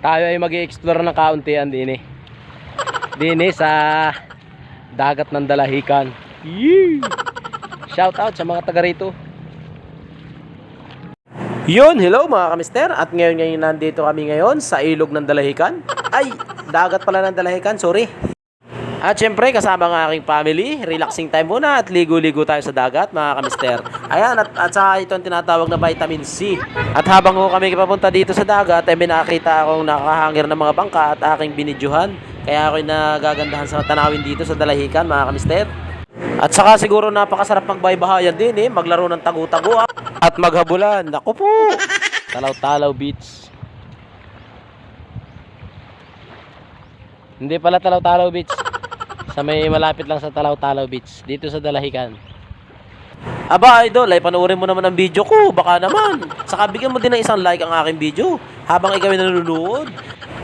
Tayo ay mag-i-explore ng kauntian din eh. Din eh sa dagat ng Dalahican. Yee! Shout out sa mga taga rito. Yun, hello mga kamister. At ngayon nandito kami ngayon sa ilog ng Dalahican. Ay, dagat pala ng Dalahican, sorry. At syempre kasama ng aking family, relaxing time muna at ligo-ligo tayo sa dagat mga kamister. Ayan, at saka ito ang tinatawag na vitamin C. At habang kami papunta dito sa dagat, ay may nakakita akong nakahangir ng mga bangka at aking binidyohan. Kaya ako'y nagagandahan sa tanawin dito sa Dalahican mga kamister. At saka siguro napakasarap magbaybahayan din eh, maglaro ng tagu-tagu at maghabulan. Naku po, Talaw-Talaw Beach. Hindi pala Talaw-Talaw Beach. Sa may malapit lang sa Talaw-Talaw Beach, dito sa Dalahican. Aba idol, ay panoorin mo naman ang video ko, baka naman. Saka bigyan mo din ng isang like ang aking video habang ikaw ay nanonood.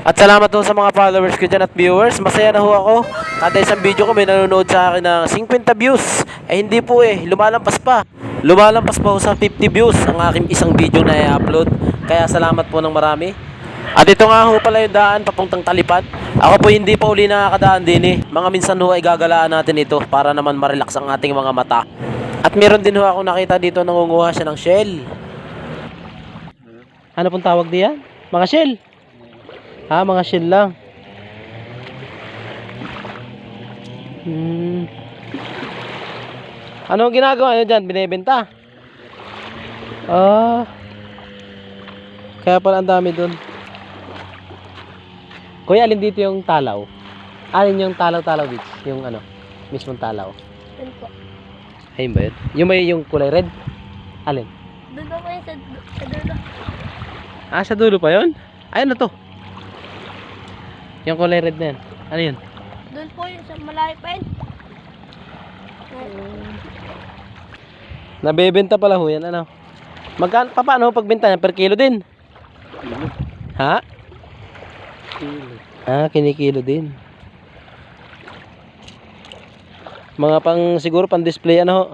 At salamat po sa mga followers ko dyan at viewers. Masaya na ho ako. Kada isang video ko may nanonood sa akin ng 50 views. Eh hindi po eh, lumalampas pa. Lumalampas pa ho sa 50 views ang aking isang video na i-upload. Kaya salamat po ng marami. At ito nga ho pala yung daan papuntang Talipad. Ako po hindi pa uli nakakadaan din eh. Mga minsan ho ay gagalaan natin ito para naman ma-relax ang ating mga mata. At meron din ho ako nakita dito nangunguha siya ng shell. Ano pong tawag diyan? Mga shell? Ah, mga shell lang. Ano ginagawa nyo dyan? Binibenta? Ah. Kaya pala ang dami dun. Kuya, alin dito yung talaw? Alin yung Talaw-Talaw Beach? Yung ano, mismong talaw? Doon po. Ayun ba yun? Yung may yung kulay red? Alin? Doon po kayo sa dulo. Ah, sa dulo pa yun? Ayun na to. Yung kulay red na yan. Ano yun? Doon po yun sa malayo pa yun. Nabebenta pala ho yan, ano? Magkano, paano pagbenta yan? Per kilo din? Ha? Ah, kinikilo din. Mga pang siguro pang display ano ho.